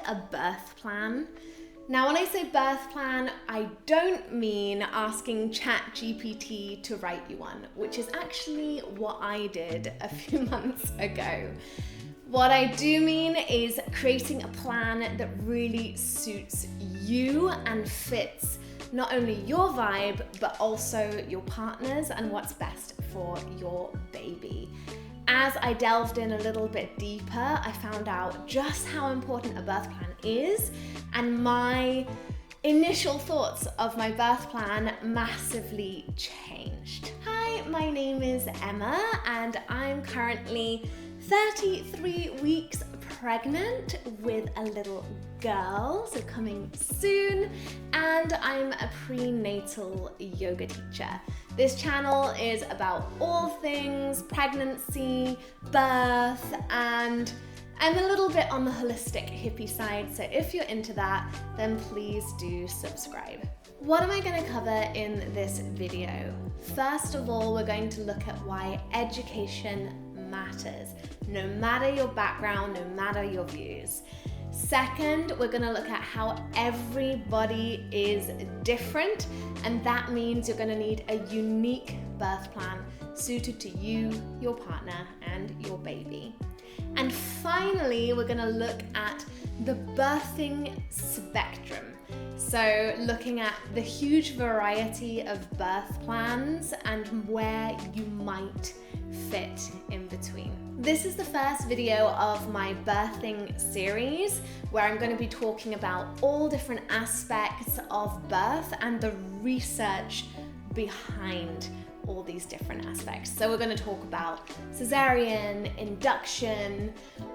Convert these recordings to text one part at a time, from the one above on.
a birth plan. Now, when I say birth plan, I don't mean asking ChatGPT to write you one, which is actually what I did a few months ago. What I do mean is creating a plan that really suits you and fits not only your vibe, but also your partner's and what's best for your baby. As I delved in a little bit deeper, I found out just how important a birth plan is, and my initial thoughts of my birth plan massively changed. Hi, my name is Emma, and I'm currently 33 weeks pregnant with a little girl, so coming soon, and I'm a prenatal yoga teacher. This channel is about all things pregnancy, birth, and I'm a little bit on the holistic hippie side, so if you're into that, then please do subscribe. What am I going to cover in this video? First of all, we're going to look at why education matters, no matter your background, no matter your views. Second, we're going to look at how everybody is different, and that means you're going to need a unique birth plan suited to you, your partner, and your baby. And finally, we're going to look at the birthing spectrum. So looking at the huge variety of birth plans and where you might fit in between. This is the first video of my birthing series where I'm going to be talking about all different aspects of birth and the research behind all these different aspects. So we're going to talk about cesarean, induction,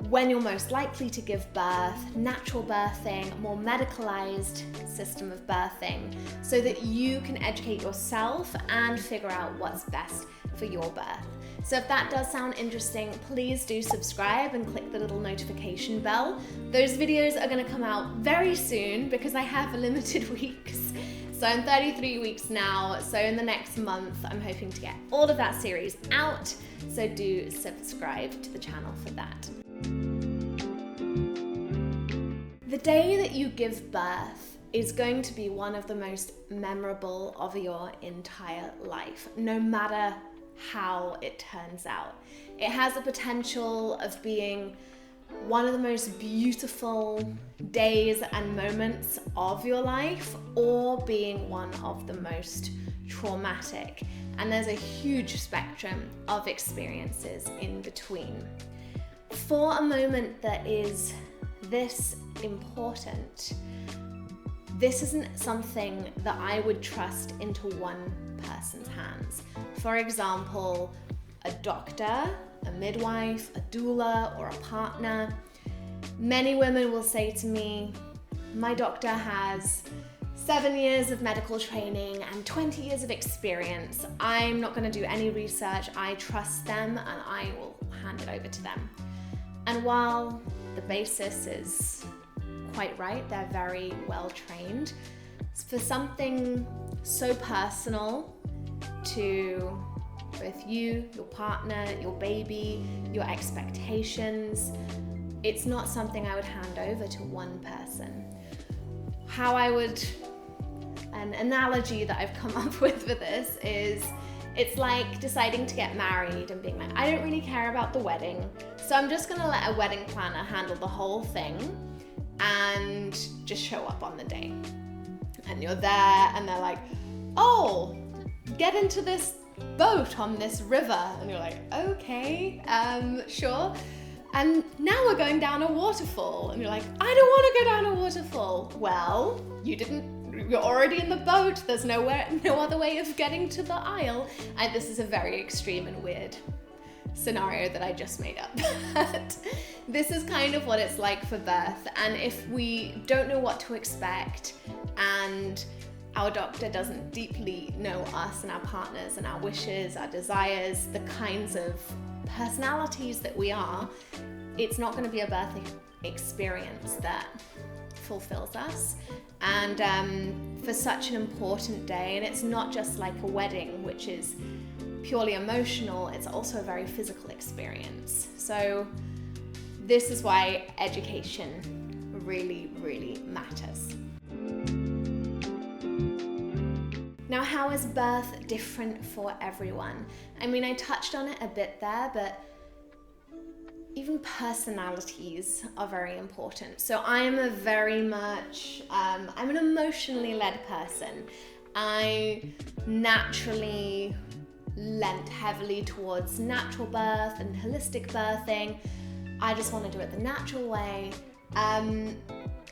when you're most likely to give birth, natural birthing, more medicalised system of birthing, so that you can educate yourself and figure out what's best for your birth. So if that does sound interesting, please do subscribe and click the little notification bell. Those videos are going to come out very soon because I have limited weeks. So I'm 33 weeks now, so in the next month I'm hoping to get all of that series out, so do subscribe to the channel for that. The day that you give birth is going to be one of the most memorable of your entire life, no matter how it turns out. It has the potential of being one of the most beautiful days and moments of your life, or being one of the most traumatic. And there's a huge spectrum of experiences in between. For a moment that is this important, this isn't something that I would trust into one person's hands. For example, a doctor, a midwife, a doula, or a partner. Many women will say to me, my doctor has 7 years of medical training and 20 years of experience. I'm not going to do any research. I trust them and I will hand it over to them. And while the basis is quite right, they're very well trained, for something so personal to both you, your partner, your baby, your expectations, it's not something I would hand over to one person. An analogy that I've come up with for this is, it's like deciding to get married and being like, I don't really care about the wedding, so I'm just gonna let a wedding planner handle the whole thing and just show up on the day. And you're there and they're like, oh, get into this boat on this river, and you're like, okay, sure. And now we're going down a waterfall, and you're like, I don't want to go down a waterfall. Well, you're already in the boat. There's no other way of getting to the aisle. And this is a very extreme and weird scenario that I just made up. But this is kind of what it's like for birth. And if we don't know what to expect, and our doctor doesn't deeply know us and our partners and our wishes, our desires, the kinds of personalities that we are, it's not going to be a birth experience that fulfills us. And for such an important day, and it's not just like a wedding, which is purely emotional, it's also a very physical experience. So this is why education really, really matters. Now, how is birth different for everyone? I mean, I touched on it a bit there, but even personalities are very important. So I am a very much, I'm an emotionally led person. I naturally lent heavily towards natural birth and holistic birthing. I just want to do it the natural way.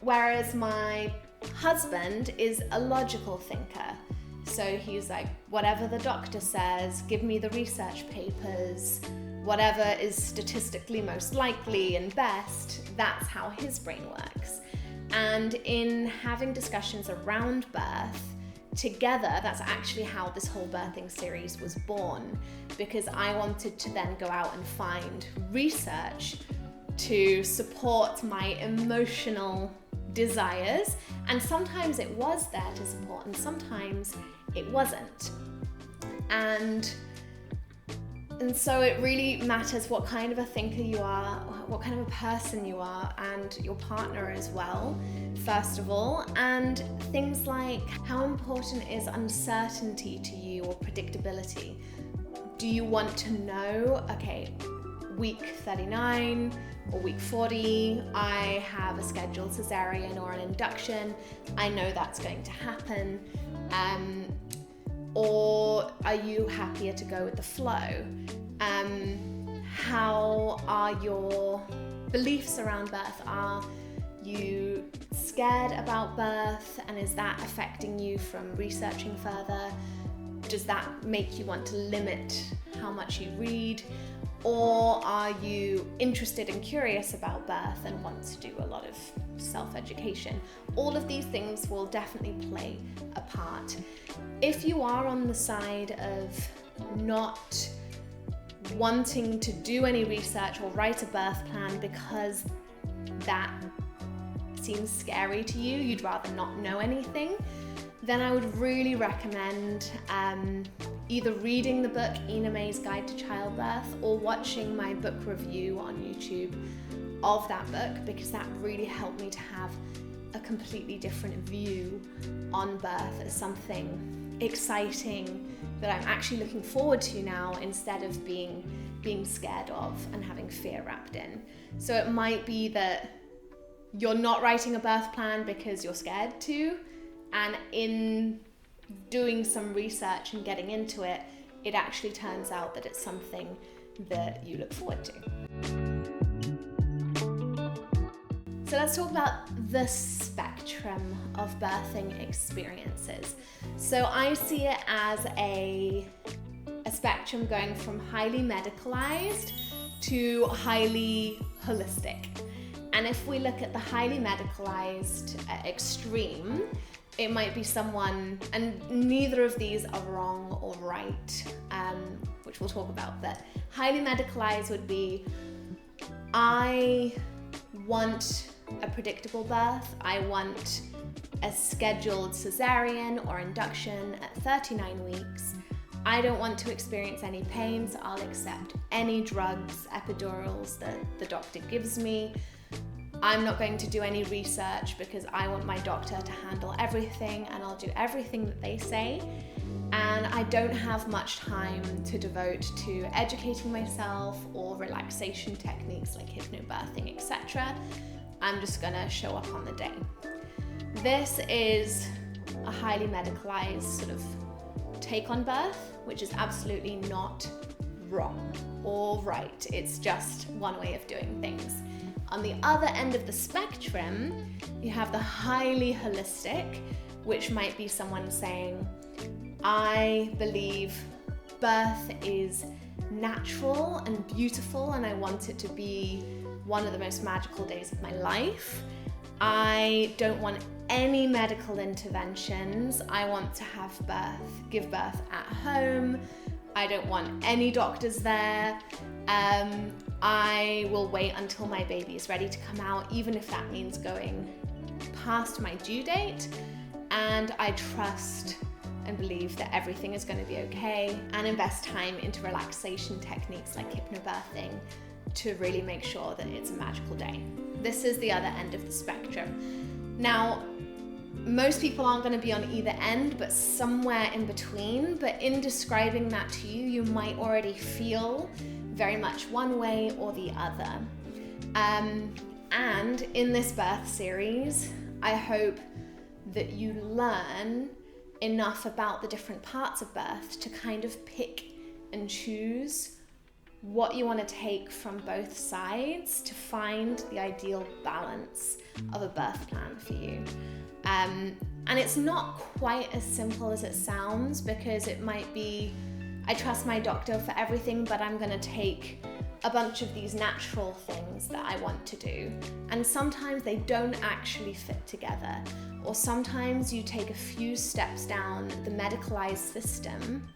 Whereas my husband is a logical thinker. So he's like, whatever the doctor says, give me the research papers, whatever is statistically most likely and best, that's how his brain works. And in having discussions around birth together, that's actually how this whole birthing series was born, because I wanted to then go out and find research to support my emotional desires, and sometimes it was there to support and sometimes it wasn't. And so it really matters what kind of a thinker you are, what kind of a person you are, and your partner as well, first of all. And things like, how important is uncertainty to you, or predictability? Do you want to know, okay, week 39 or week 40, I have a scheduled cesarean or an induction, I know that's going to happen, or are you happier to go with the flow? How are your beliefs around birth? Are you scared about birth, and is that affecting you from researching further? Does that make you want to limit how much you read? Or are you interested and curious about birth and want to do a lot of self-education? All of these things will definitely play a part. If you are on the side of not wanting to do any research or write a birth plan because that seems scary to you, you'd rather not know anything, then I would really recommend either reading the book Ina May's Guide to Childbirth or watching my book review on YouTube of that book, because that really helped me to have a completely different view on birth as something exciting that I'm actually looking forward to now, instead of being scared of and having fear wrapped in. So it might be that you're not writing a birth plan because you're scared to, and in doing some research and getting into it, it actually turns out that it's something that you look forward to. So let's talk about the spectrum of birthing experiences. So I see it as a spectrum going from highly medicalized to highly holistic. And if we look at the highly medicalized extreme, it might be someone, and neither of these are wrong or right, which we'll talk about, but highly medicalized would be, I want a predictable birth, I want a scheduled cesarean or induction at 39 weeks, I don't want to experience any pain, so I'll accept any drugs, epidurals that the doctor gives me. I'm not going to do any research because I want my doctor to handle everything, and I'll do everything that they say. And I don't have much time to devote to educating myself or relaxation techniques like hypnobirthing, etc. I'm just gonna show up on the day. This is a highly medicalized sort of take on birth, which is absolutely not wrong or right. It's just one way of doing things. On the other end of the spectrum, you have the highly holistic, which might be someone saying, I believe birth is natural and beautiful, and I want it to be one of the most magical days of my life. I don't want any medical interventions. I want to give birth at home. I don't want any doctors there. I will wait until my baby is ready to come out, even if that means going past my due date. And I trust and believe that everything is going to be okay, and invest time into relaxation techniques like hypnobirthing to really make sure that it's a magical day. this is the other end of the spectrum. Now, most people aren't going to be on either end, but somewhere in between. But in describing that to you, you might already feel very much one way or the other. And in this birth series, I hope that you learn enough about the different parts of birth to kind of pick and choose what you want to take from both sides to find the ideal balance of a birth plan for you. And it's not quite as simple as it sounds, because it might be, I trust my doctor for everything, but I'm going to take a bunch of these natural things that I want to do. And sometimes they don't actually fit together. Or sometimes you take a few steps down the medicalised system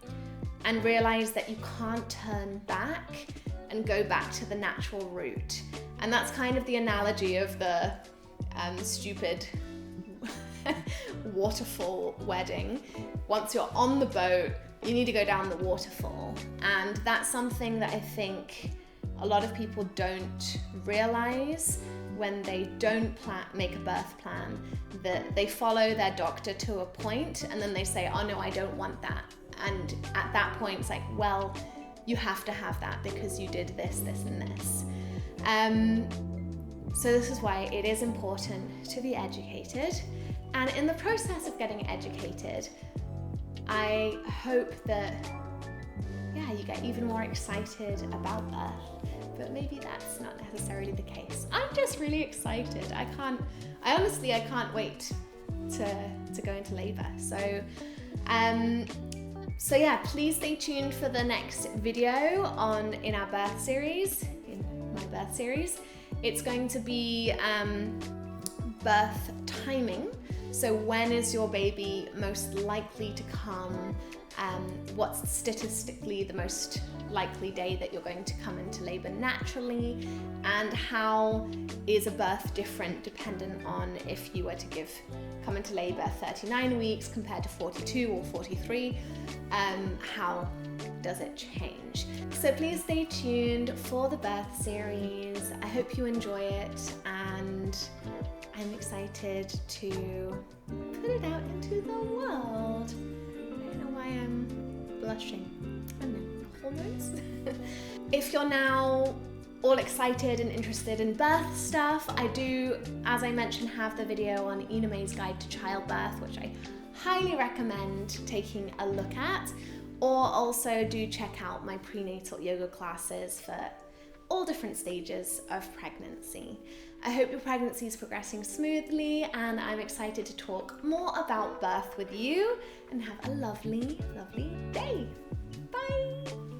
and realize that you can't turn back and go back to the natural route. And that's kind of the analogy of the stupid waterfall wedding. Once you're on the boat, you need to go down the waterfall. And that's something that I think a lot of people don't realize when they don't make a birth plan, that they follow their doctor to a point and then they say, oh no, I don't want that. And at that point, it's like, well, you have to have that because you did this, this, and this. So this is why it is important to be educated. And in the process of getting educated, I hope that, you get even more excited about birth. But maybe that's not necessarily the case. I'm just really excited. I can't wait to go into labor. So please stay tuned for the next video in my birth series. It's going to be birth timing. So when is your baby most likely to come? What's statistically the most likely day that you're going to come into labor naturally? And how is a birth different dependent on if you were to come into labor 39 weeks compared to 42 or 43? How does it change? So please stay tuned for the birth series. I hope you enjoy it, and I'm excited to put it out into the world. I don't know why I'm blushing. I don't know, hormones? If you're now all excited and interested in birth stuff, I do, as I mentioned, have the video on Ina May's Guide to Childbirth, which I highly recommend taking a look at. Or also do check out my prenatal yoga classes for all different stages of pregnancy. I hope your pregnancy is progressing smoothly, and I'm excited to talk more about birth with you, and have a lovely, lovely day. Bye!